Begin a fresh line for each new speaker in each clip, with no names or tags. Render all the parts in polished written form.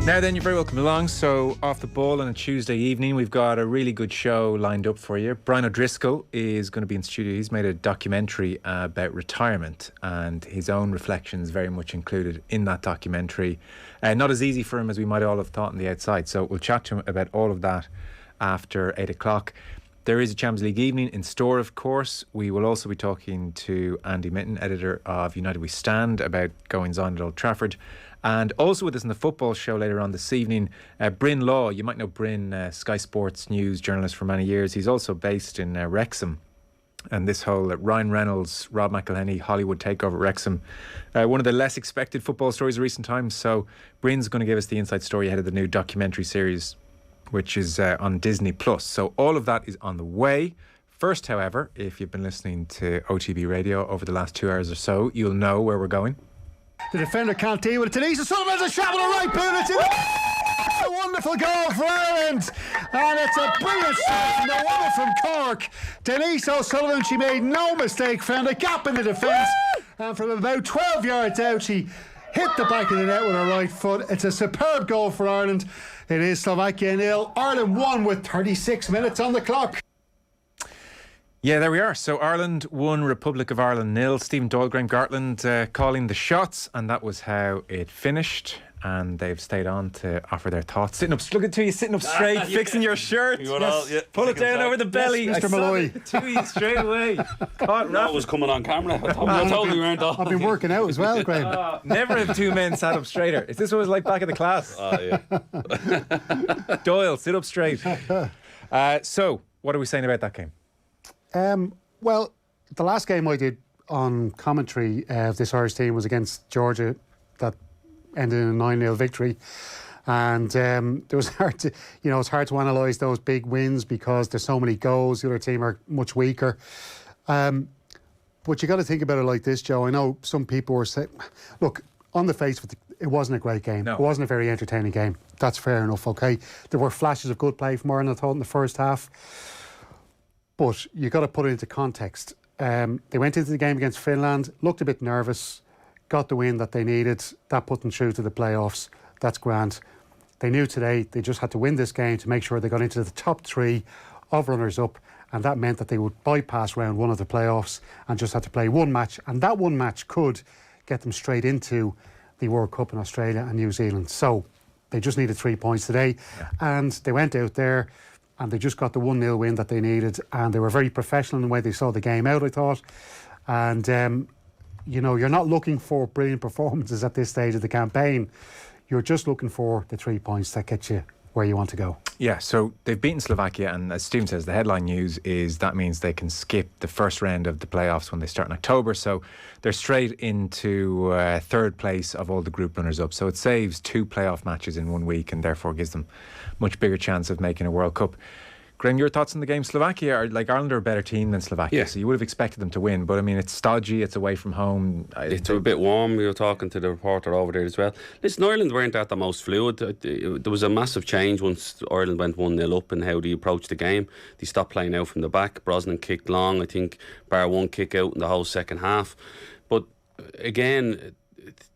Now then, you're very welcome along. So, off the ball on a Tuesday evening, we've got a really good show lined up for you. Brian O'Driscoll is going to be in studio. He's made a documentary about retirement, and his own reflections very much included in that documentary. Not as easy for him as we might all have thought on the outside. So we'll chat to him about all of that after 8 o'clock. There is a Champions League evening in store, of course. We will also be talking to Andy Minton, editor of United We Stand, about goings on at Old Trafford. And also with us in the football show later on this evening, Bryn Law. You might know Bryn, Sky Sports News journalist for many years. He's also based in Wrexham. And this whole Ryan Reynolds, Rob McElhenney, Hollywood takeover at Wrexham, one of the less expected football stories of recent times. So Bryn's going to give us the inside story ahead of the new documentary series, which is on Disney+. So all of that is on the way. First, however, if you've been listening to OTB Radio over the last 2 hours or so, you'll know where we're going.
The defender can't deal with it. Denise O'Sullivan's a shot with a right boot. It's a wonderful goal for Ireland. And it's a brilliant save from the woman from Cork. Denise O'Sullivan, she made no mistake, found a gap in the defence. And from about 12 yards out, she hit the back of the net with her right foot. It's a superb goal for Ireland. It is Slovakia 0. Ireland 1 with 36 minutes on the clock.
Yeah, there we are. So Ireland 1, Republic of Ireland 0. Stephen Doyle, Graham Gartland calling the shots, and that was how it finished. And they've stayed on to offer their thoughts. Sitting up, look at you sitting up straight, fixing your shirt. Pull it down over the belly.
Yes, Mr. Molloy.
To you straight away.
That was coming on camera. I told you weren't off.
I've been working out as well, Graham.
Never have two men sat up straighter. Is this what it was like back in the class? Doyle, sit up straight. So, what are we saying about that game?
Well, the last game I did on commentary of this Irish team was against Georgia, that ended in a 9-0 victory. And it was hard to, it's hard to analyse those big wins because there's so many goals. The other team are much weaker. But you got to think about it like this, Joe. I know some people were saying, look, on the face of it, it wasn't a great game. No. It wasn't a very entertaining game. That's fair enough, okay? There were flashes of good play from Ireland, I thought, in the first half. But you got to put it into context. They went into the game against Finland, looked a bit nervous, got the win that they needed. That put them through to the playoffs. That's grand. They knew today they just had to win this game to make sure they got into the top 3 of runners-up, and that meant that they would bypass round 1 of the playoffs and just had to play one match. And that one match could get them straight into the World Cup in Australia and New Zealand. So they just needed 3 points today. Yeah. And they went out there and they just got the 1-0 win that they needed, and they were very professional in the way they saw the game out, I thought. And, you're not looking for brilliant performances at this stage of the campaign. You're just looking for the 3 points that get you where you want to go.
Yeah, so they've beaten Slovakia, and as Stephen says, the headline news is that means they can skip the first round of the playoffs when they start in October. So they're straight into third place of all the group runners-up. So it saves 2 playoff matches in 1 week and therefore gives them much bigger chance of making a World Cup. Graham, your thoughts on the game? Slovakia are, Ireland are a better team than Slovakia, so you would have expected them to win. But I mean, it's stodgy, it's away from home.
It's a bit warm. We were talking to the reporter over there as well. Listen, Ireland weren't at the most fluid. There was a massive change once Ireland went 1-0 up in how they approached the game. They stopped playing out from the back. Brosnan kicked long, I think, bar one kick out in the whole second half. But again,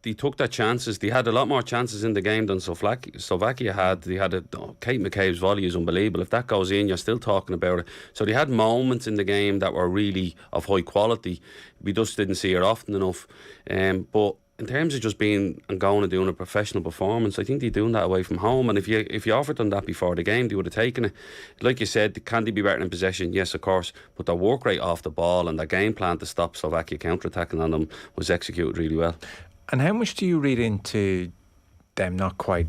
they took their chances. They had a lot more chances in the game than Slovakia had. They had Kate McCabe's volley is unbelievable. If that goes in, you're still talking about it. So they had moments in the game that were really of high quality. We just didn't see it often enough. But in terms of just being and going and doing a professional performance, I think they're doing that away from home. And if you offered them that before the game, they would have taken it. Like you said, can they be better in possession? Yes, of course. But their work rate off the ball and their game plan to stop Slovakia counter-attacking on them was executed really well.
And how much do you read into them not quite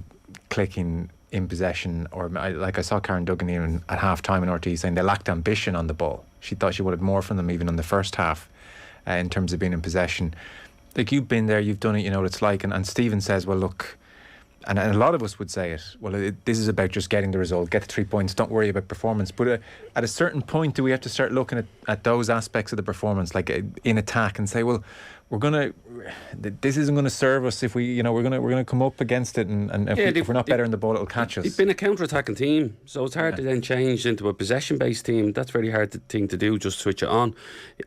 clicking in possession? Or I saw Karen Duggan even at half-time in RT saying they lacked ambition on the ball. She thought she wanted more from them even in the first half in terms of being in possession. Like, you've been there, you've done it, you know what it's like. And Stephen says, well, look, and a lot of us would say it, well, this is about just getting the result, get the 3 points, don't worry about performance. But at a certain point, do we have to start looking at those aspects of the performance, like in attack, and say, well, this isn't going to serve us if we're going to come up against it, and if we're not better in the ball, it'll catch us.
They've been a counter-attacking team, so it's hard to then change into a possession-based team. That's very hard thing to do, just switch it on.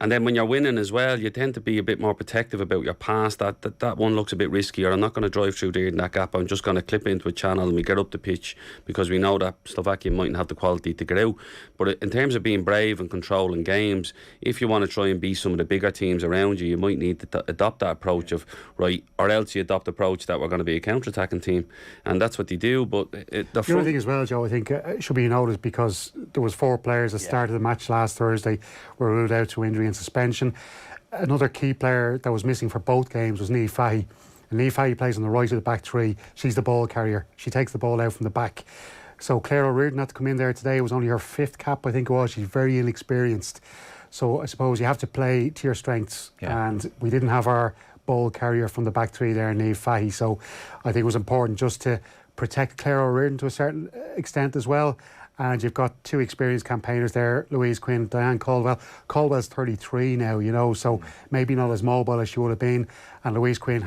And then when you're winning as well, you tend to be a bit more protective about your pass. That one looks a bit risky, or I'm not going to drive through there in that gap, I'm just going to clip into a channel and we get up the pitch, because we know that Slovakia mightn't have the quality to get out. But in terms of being brave and controlling games, if you want to try and beat some of the bigger teams around you, you might need to adopt that approach of, right, or else you adopt the approach that we're going to be a counter-attacking team, and that's what they do. But the
other thing as well, Joe, I think it should be noted, because there was 4 players that started the match last Thursday were ruled out to injury and suspension. Another key player that was missing for both games was Niamh Fahey. And Niamh Fahey plays on the right of the back three. She's the ball carrier. She takes the ball out from the back. So Claire O'Riordan had to come in there today. It was only her 5th cap, I think it was. She's very inexperienced. So I suppose you have to play to your strengths. And we didn't have our ball carrier from the back three there, Niamh Fahey. So I think it was important just to protect Claire O'Riordan to a certain extent as well. And you've got 2 experienced campaigners there, Louise Quinn, Diane Caldwell. Caldwell's 33 now, so maybe not as mobile as she would have been. And Louise Quinn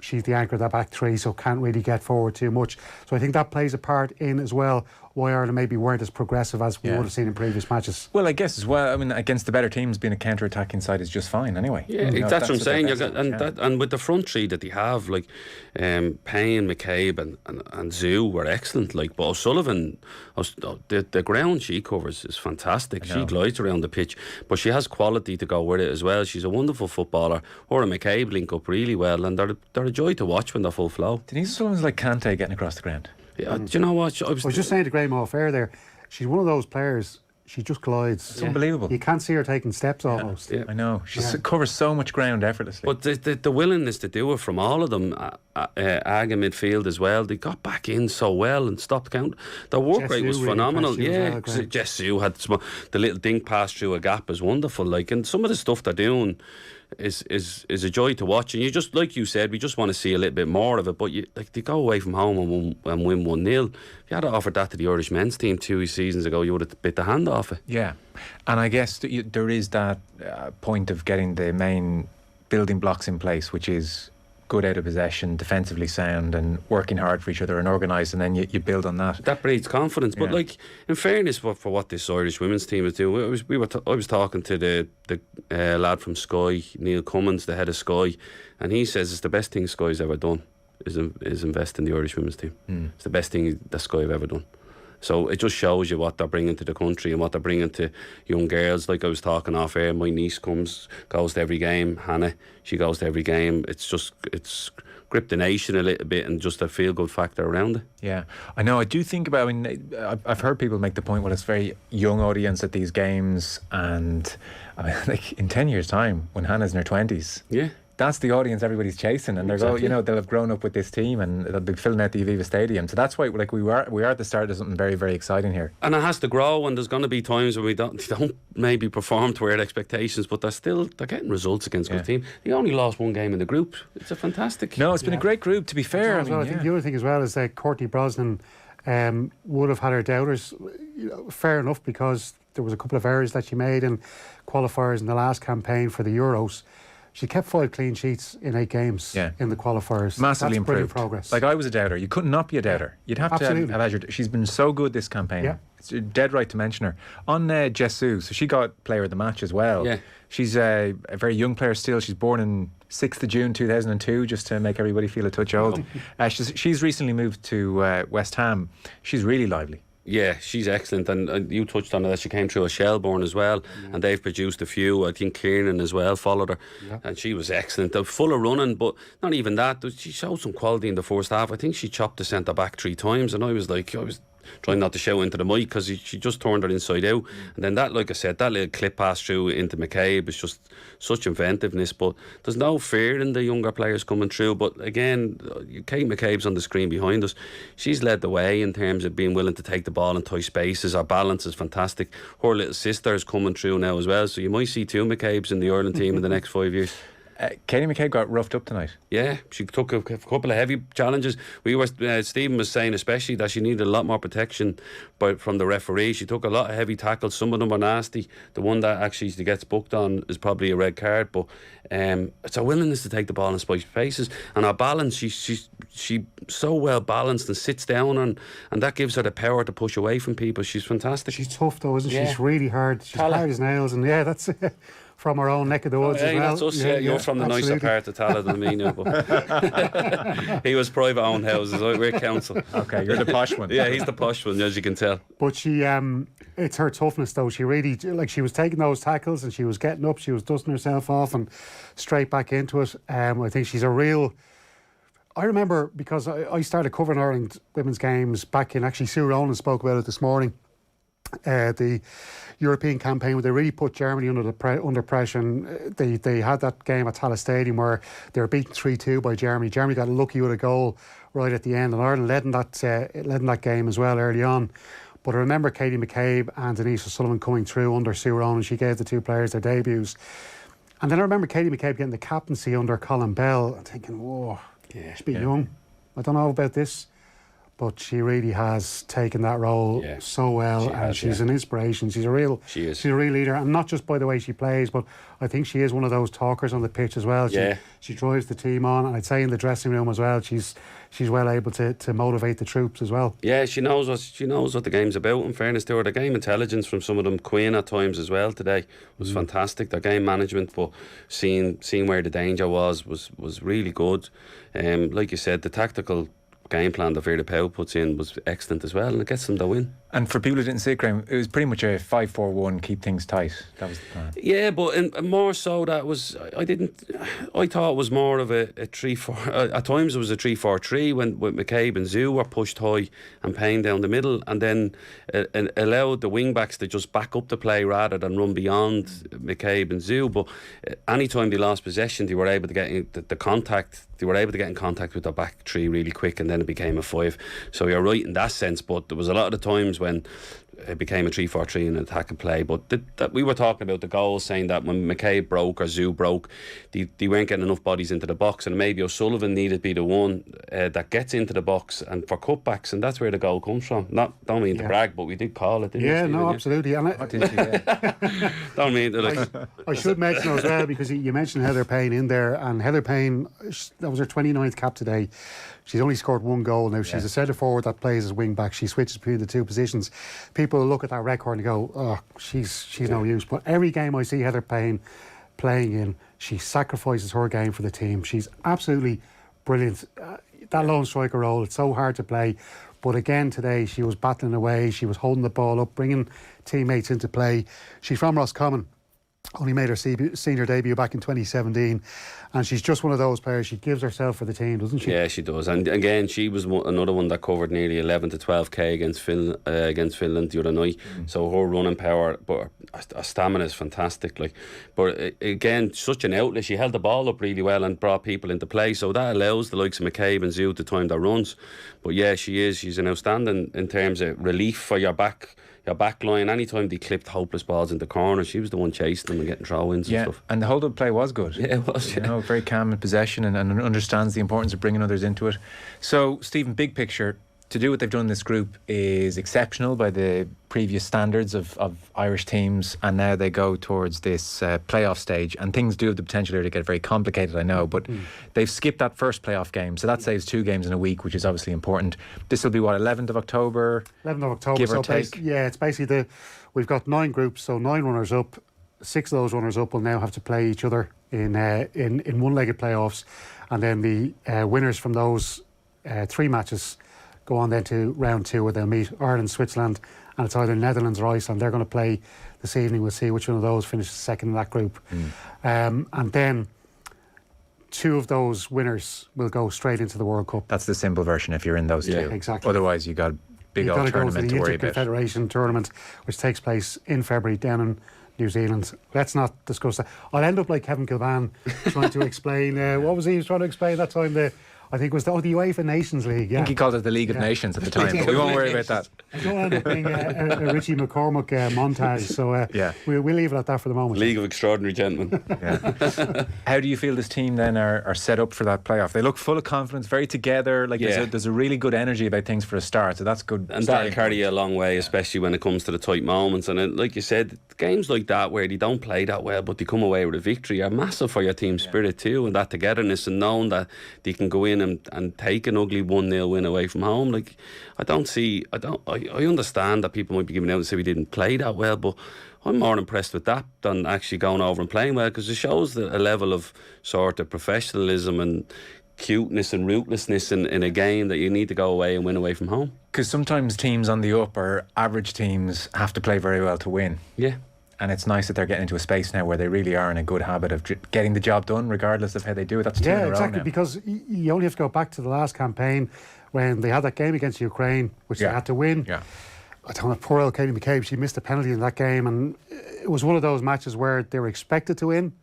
she's the anchor of that back three, so can't really get forward too much. So I think that plays a part in as well why Ireland maybe weren't as progressive as we would have seen in previous matches.
Well, I guess as well, I mean, against the better teams, being a counter-attacking side is just fine anyway.
Yeah, that's what I'm saying. And with the front three that they have, like Payne, McCabe and Zoo were excellent. Like, but O'Sullivan, the ground she covers is fantastic. She glides around the pitch, but she has quality to go with it as well. She's a wonderful footballer. Her and McCabe link up really well, and they're a joy to watch when they're full flow.
Denise O'Sullivan's like Kante getting across the ground.
Yeah, do you know what?
I was just saying to Graham off air there, she's one of those players, she just glides.
It's unbelievable.
You can't see her taking steps almost.
I know. She covers so much ground effortlessly.
But the willingness to do it from all of them, Aga midfield as well, they got back in so well and stopped count. Their work rate was phenomenal. Jess Sue had the little dink pass through a gap is wonderful. Like, and some of the stuff they're doing is a joy to watch, and you just, like you said, we just want to see a little bit more of it. But they go away from home and win 1-0. If you had offered that to the Irish men's team 2 seasons ago, you would have bit the hand off it. Yeah,
and I guess there is that point of getting the main building blocks in place, which is good out of possession, defensively sound, and working hard for each other and organised, and then you build on that.
That breeds confidence. But like, in fairness, for what this Irish women's team is doing, I was talking to the lad from Sky, Neil Cummins, the head of Sky, and he says it's the best thing Sky's ever done is invest in the Irish women's team. It's the best thing that Sky have ever done. So it just shows you what they're bringing to the country and what they're bringing to young girls. Like I was talking off air, my niece goes to every game. Hannah, she goes to every game. It's gripped the nation a little bit, and just a feel good factor around it.
Yeah, I know. I do think about, I mean, I've heard people make the point, well, it's a very young audience at these games, and I mean, like in 10 years' time, when Hannah's in her 20s, that's the audience everybody's chasing, and they'll have grown up with this team, and they'll be filling out the Aviva Stadium. So that's why, like, we are at the start of something very, very exciting here.
And it has to grow, and there's going to be times when they don't maybe perform to our expectations, but they're getting results against good team. They only lost 1 game in the group. It's a fantastic.
No, it's been a great group, to be fair.
I think the other thing as well is that Courtney Brosnan would have had her doubters. Fair enough, because there was a couple of errors that she made in qualifiers in the last campaign for the Euros. She kept 5 clean sheets in 8 games in the qualifiers.
Massively improved.
Brilliant progress.
Like, I was a doubter. You could not be a doubter. You'd have to have had she's been so good this campaign. Yeah. It's dead right to mention her. On Jessou, so she got player of the match as well. Yeah. She's a very young player still. She's born in 6th of June 2002, just to make everybody feel a touch old. She's recently moved to West Ham. She's really lively.
Yeah, she's excellent, and you touched on it, that she came through a Shelbourne as well, and they've produced a few. I think Kiernan as well followed her, and she was excellent. Full of running, but not even that. She showed some quality in the first half. I think she chopped the centre back 3 times, and I was trying not to shout into the mic, because she just turned her inside out. And then that, like I said, that little clip pass through into McCabe is just such inventiveness. But there's no fear in the younger players coming through. But again, Kate McCabe's on the screen behind us. She's led the way in terms of being willing to take the ball in tight spaces. Her balance is fantastic. Her little sister is coming through now as well, so you might see 2 McCabes in the Ireland team in the next 5 years.
Katie McCabe got roughed up tonight.
Yeah, she took a couple of heavy challenges. Stephen was saying especially that she needed a lot more protection from the referee. She took a lot of heavy tackles. Some of them were nasty. The one that actually she gets booked on is probably a red card. But it's a willingness to take the ball in spicy faces, and her balance. She's so well balanced and sits down, and that gives her the power to push away from people. She's fantastic.
She's tough though, isn't she?
Yeah.
She's really hard. She's hard as nails, and that's from her own neck of the woods as well.
That's us. You're from the nicer part of Tala than me now. But he was private owned houses. We're council.
Okay, you're the posh one.
Yeah, he's the posh one, as you can tell.
But she, it's her toughness though. She really, she was taking those tackles and she was getting up. She was dusting herself off and straight back into it. I think she's a real. I remember because I started covering Ireland women's games back in. Actually, Sue Rowland spoke about it this morning. The European campaign where they really put Germany under pressure, and they had that game at Tallaght Stadium where they were beaten 3-2 by Germany. Germany got lucky with a goal right at the end, and Ireland led in that game as well early on. But I remember Katie McCabe and Denise O'Sullivan coming through under Sue Rowland. She gave the two players their debuts, and then I remember Katie McCabe getting the captaincy under Colin Bell and thinking, whoa, she's a bit young. I don't know about this. But she really has taken that role so well, and she's an inspiration. She's a real leader, and not just by the way she plays, but I think she is one of those talkers on the pitch as well. She drives the team on, and I'd say in the dressing room as well, she's well able to motivate the troops as well. Yeah,
she knows what the game's about. In fairness to her, the game intelligence from some of them, Queen at times as well today was fantastic. Their game management, but seeing where the danger was really good. Like you said, the tactical game plan that Vera Powell puts in was excellent as well, and it gets them the win.
And for people who didn't see it, Graham, it was pretty much a 5-4-1, keep things tight. That was the plan.
Yeah, but more so that was I thought it was more of a 3-4. At times it was a 3-4-3 when McCabe and Zoo were pushed high and Payne down the middle, and then allowed the wing backs to just back up the play rather than run beyond McCabe and Zoo. But any time they lost possession, they were able to get in the contact. They were able to get in contact with the back three really quick, and then it became a 5. So you're right in that sense, but there was a lot of the times when it became a 3-4-3 in attack and play. But that we were talking about the goals, saying that when McCabe broke or Zoo broke, they weren't getting enough bodies into the box, and maybe O'Sullivan needed to be the one that gets into the box and for cutbacks, and that's where the goal comes from. Don't mean to brag, but we did call it, didn't we, Stephen?
Absolutely. And
don't mean to,
I should mention as well, because you mentioned Heather Payne in there, and Heather Payne, that was her 29th cap today. She's only scored one goal now. She's a centre forward that plays as wing back. She switches between the two positions. People look at that record and go, "Oh, she's no use." But every game I see Heather Payne playing in, she sacrifices her game for the team. She's absolutely brilliant. That lone striker role, it's so hard to play. But again today, she was battling away. She was holding the ball up, bringing teammates into play. She's from Roscommon. Only made her senior debut back in 2017, and she's just one of those players. She gives herself for the team, doesn't she?
Yeah, she does. And again, she was another one that covered nearly 11 to 12k against Finland the other night. So her running power, but her stamina is fantastic. But again, such an outlet. She held the ball up really well and brought people into play. So that allows the likes of McCabe and Zoo to time their runs. But yeah, she's an outstanding in terms of relief for your back line. Anytime they clipped hopeless balls in the corner, she was the one chasing them and getting throw-ins and stuff.
And the hold-up play was good.
Yeah, it was.
You know, very calm in possession and understands the importance of bringing others into it. So, Stephen, big picture, to do what they've done in this group is exceptional by the previous standards of Irish teams, and now they go towards this playoff stage, and things do have the potential here to get very complicated, I know, but they've skipped that first playoff game, so that saves 2 games in a week, which is obviously important. This will be 11th of October?
11th of October,
give or take.
It's basically we've got 9 groups, so 9 runners up. 6 of those runners up will now have to play each other in one-legged playoffs, and then the winners from those 3 matches go on then to round 2, where they'll meet Ireland, Switzerland, and it's either Netherlands or Iceland. They're going to play this evening. We'll see which one of those finishes second in that group. And then 2 of those winners will go straight into the World Cup.
That's the simple version if you're in those 2.
Exactly.
Otherwise you got a big old tournament to worry about.
You've got to go to the Inter-Confederation tournament, which takes place in February down in New Zealand. Let's not discuss that. I'll end up like Kevin Kilbane trying to explain what was he trying to explain that time, I think it was the UEFA Nations League. Yeah.
I think he called it the League of Nations at the time, but we won't worry about that.
I don't end up being a Richie McCormick montage, so we'll leave it at that for the moment.
League of Extraordinary Gentlemen.
Yeah. How do you feel this team then are set up for that playoff? They look full of confidence, very together. Like there's a really good energy about things for a start, so that's good.
And that'll carry you a long way, especially when it comes to the tight moments. And like you said, games like that where they don't play that well but they come away with a victory are massive for your team spirit too, and that togetherness and knowing that they can go in and take an ugly 1-0 win away from home. Like I understand that people might be giving out and say we didn't play that well, but I'm more impressed with that than actually going over and playing well, because it shows a level of sort of professionalism and cuteness and ruthlessness in a game that you need to go away and win away from home.
Because sometimes teams on the up, or average teams, have to play very well to win.
Yeah.
And it's nice that they're getting into a space now where they really are in a good habit of getting the job done regardless of how they do it. That's 2 in a row
exactly
now.
Because you only have to go back to the last campaign when they had that game against Ukraine, which they had to win.
Yeah.
I don't know, poor old Katie McCabe, she missed a penalty in that game, and it was one of those matches where they were expected to win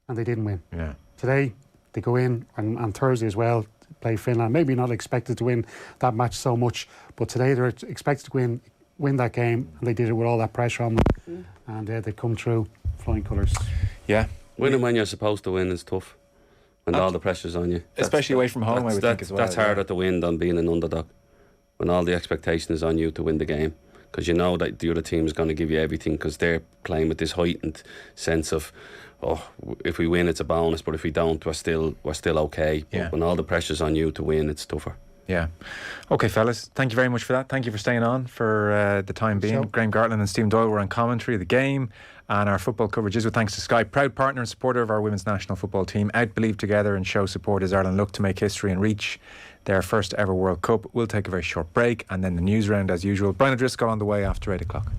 and they didn't win.
Yeah.
Today they go in, and on Thursday as well, play Finland. Maybe not expected to win that match so much, but today they're expected to win that game, and they did it with all that pressure on them, and they come through flying colours.
Yeah.
Winning when you're supposed to win is tough, and all the pressure's on you.
Especially away from home, I would think as well.
That's harder to win than being an underdog, when all the expectation is on you to win the game, because you know that the other team is going to give you everything, because they're playing with this heightened sense of, if we win it's a bonus, but if we don't we're still okay. But when all the pressure's on you to win, it's tougher.
Yeah. Okay, fellas, thank you very much for that. Thank you for staying on for the time being. Graham Gartland and Stephen Doyle were on commentary of the game, and our football coverage is with thanks to Sky, proud partner and supporter of our women's national football team. Out, believe together and show support as Ireland look to make history and reach their first ever World Cup. We'll take a very short break and then the news round as usual. Brian O'Driscoll on the way after 8 o'clock.